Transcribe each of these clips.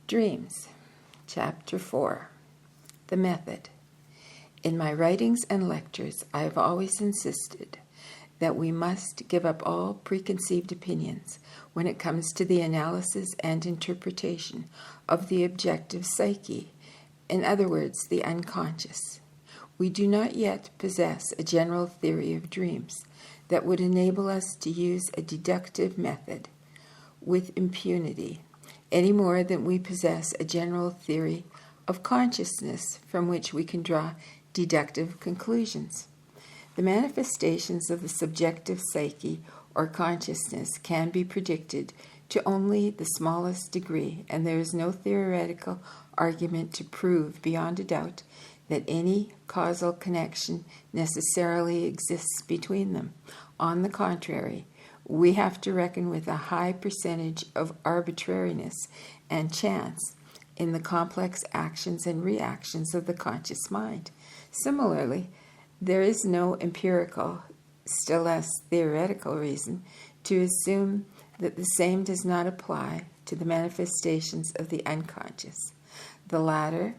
Dreams, Chapter 4, The Method. In my writings and lectures, I have always insisted that we must give up all preconceived opinions when it comes to the analysis and interpretation of the objective psyche, in other words, the unconscious. We do not yet possess a general theory of dreams that would enable us to use a deductive method with impunity, any more than we possess a general theory of consciousness from which we can draw deductive conclusions. The manifestations of the subjective psyche or consciousness can be predicted to only the smallest degree, and there is no theoretical argument to prove beyond a doubt that any causal connection necessarily exists between them. On the contrary, we have to reckon with a high percentage of arbitrariness and chance in the complex actions and reactions of the conscious mind. Similarly, there is no empirical, still less theoretical reason to assume that the same does not apply to the manifestations of the unconscious. The latter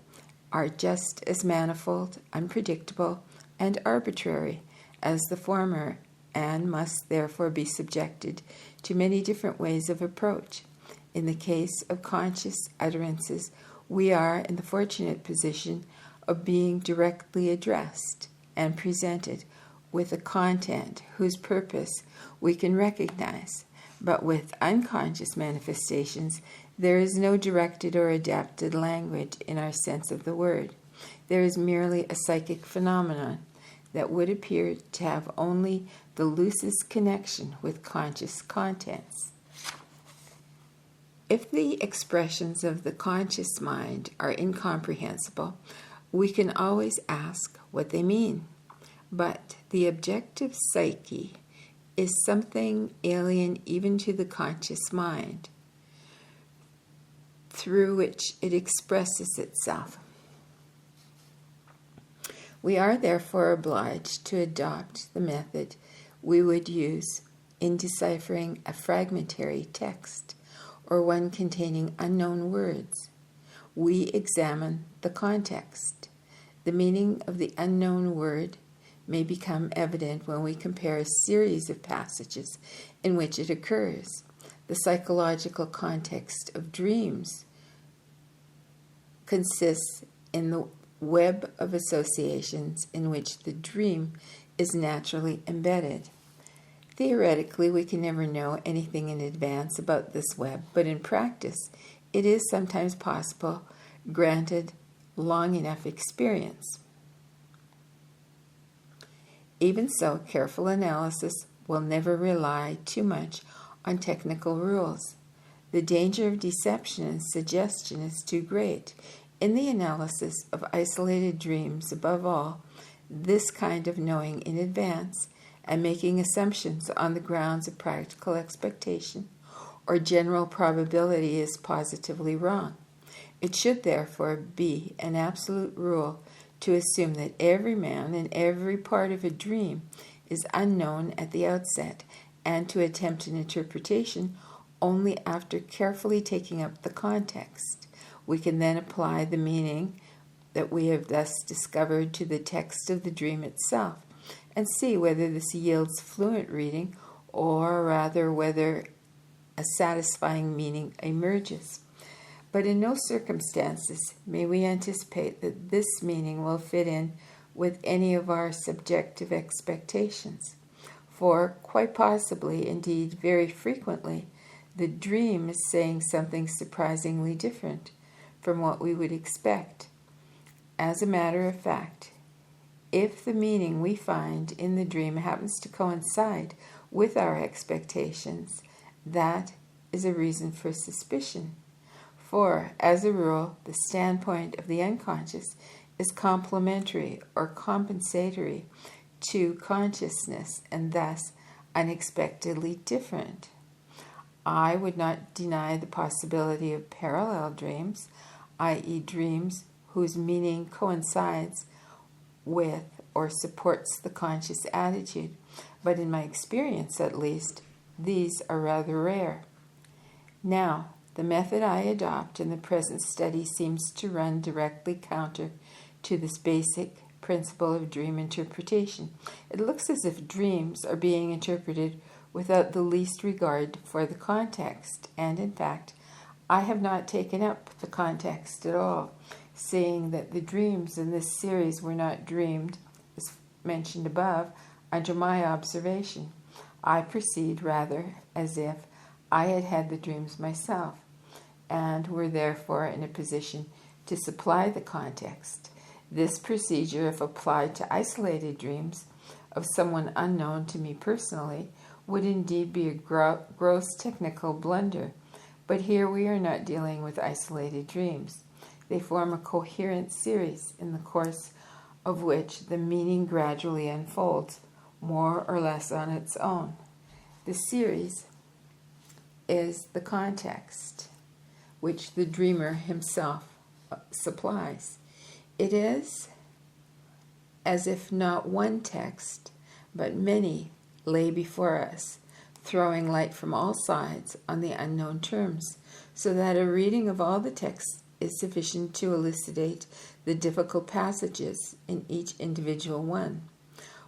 are just as manifold, unpredictable, and arbitrary as the former, and must therefore be subjected to many different ways of approach. In the case of conscious utterances, we are in the fortunate position of being directly addressed and presented with a content whose purpose we can recognize. But with unconscious manifestations, there is no directed or adapted language in our sense of the word. There is merely a psychic phenomenon that would appear to have only the loosest connection with conscious contents. If the expressions of the conscious mind are incomprehensible, we can always ask what they mean. But the objective psyche is something alien even to the conscious mind, through which it expresses itself. We are therefore obliged to adopt the method we would use in deciphering a fragmentary text or one containing unknown words. We examine the context. The meaning of the unknown word may become evident when we compare a series of passages in which it occurs. The psychological context of dreams consists in the web of associations in which the dream is naturally embedded. Theoretically, we can never know anything in advance about this web, but in practice, it is sometimes possible, granted long enough experience. Even so, careful analysis will never rely too much on technical rules. The danger of deception and suggestion is too great. In the analysis of isolated dreams, above all, this kind of knowing in advance and making assumptions on the grounds of practical expectation or general probability is positively wrong. It should therefore be an absolute rule to assume that every man and every part of a dream is unknown at the outset, and to attempt an interpretation only after carefully taking up the context. We can then apply the meaning that we have thus discovered to the text of the dream itself, and see whether this yields fluent reading, or rather whether a satisfying meaning emerges. But in no circumstances may we anticipate that this meaning will fit in with any of our subjective expectations. For quite possibly, indeed very frequently, the dream is saying something surprisingly different from what we would expect. As a matter of fact, if the meaning we find in the dream happens to coincide with our expectations, that is a reason for suspicion. For, as a rule, the standpoint of the unconscious is complementary or compensatory to consciousness, and thus unexpectedly different. I would not deny the possibility of parallel dreams, i.e. dreams whose meaning coincides with or supports the conscious attitude, but in my experience at least, these are rather rare. Now, The method I adopt in the present study seems to run directly counter to this basic principle of dream interpretation. It looks as if dreams are being interpreted without the least regard for the context, and in fact, I have not taken up the context at all, seeing that the dreams in this series were not dreamed, as mentioned above, under my observation. I proceed rather as if I had had the dreams myself, and were therefore in a position to supply the context. This procedure, if applied to isolated dreams of someone unknown to me personally, would indeed be a gross technical blunder. But here we are not dealing with isolated dreams. They form a coherent series in the course of which the meaning gradually unfolds, more or less on its own. The series is the context, which the dreamer himself supplies. It is as if not one text, but many lay before us, throwing light from all sides on the unknown terms, so that a reading of all the texts is sufficient to elucidate the difficult passages in each individual one.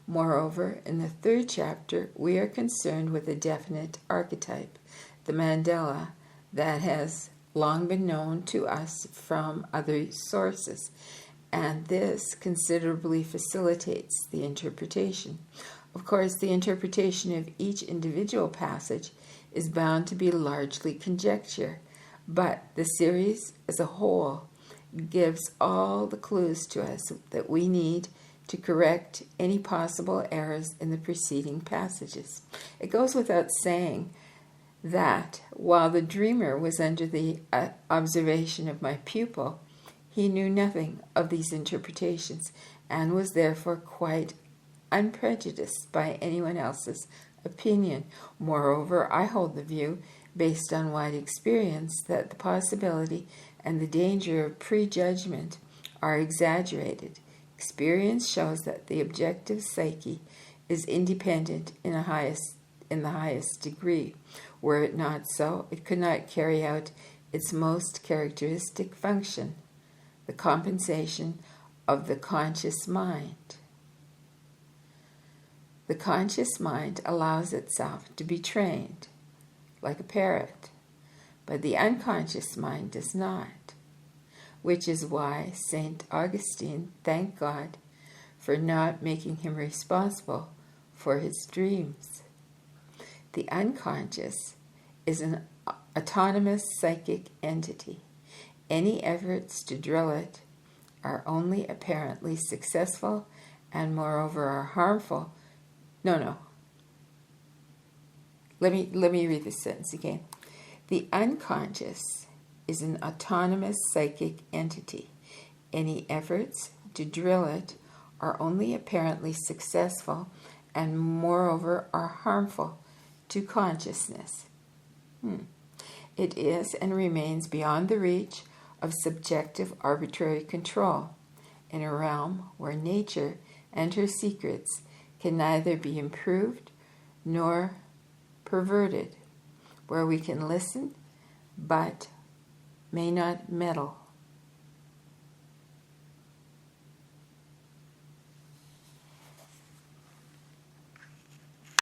Moreover, in the third chapter, we are concerned with a definite archetype, the mandala, that has long been known to us from other sources, and this considerably facilitates the interpretation. Of course, the interpretation of each individual passage is bound to be largely conjecture, but the series as a whole gives all the clues to us that we need to correct any possible errors in the preceding passages. It goes without saying that while the dreamer was under the observation of my pupil, he knew nothing of these interpretations and was therefore quite unprejudiced by anyone else's opinion. Moreover, I hold the view, based on wide experience, that the possibility and the danger of prejudgment are exaggerated. Experience shows that the objective psyche is independent in the highest degree. Were it not so, it could not carry out its most characteristic function, the compensation of the conscious mind. The conscious mind allows itself to be trained, like a parrot, but the unconscious mind does not, which is why St. Augustine thanked God for not making him responsible for his dreams. The unconscious is an autonomous psychic entity. Any efforts to drill it are only apparently successful and moreover are harmful. Let me read this sentence again. The unconscious is an autonomous psychic entity. Any efforts to drill it are only apparently successful and moreover are harmful to consciousness. It is and remains beyond the reach of subjective arbitrary control, in a realm where nature and her secrets can neither be improved nor perverted, where we can listen but may not meddle.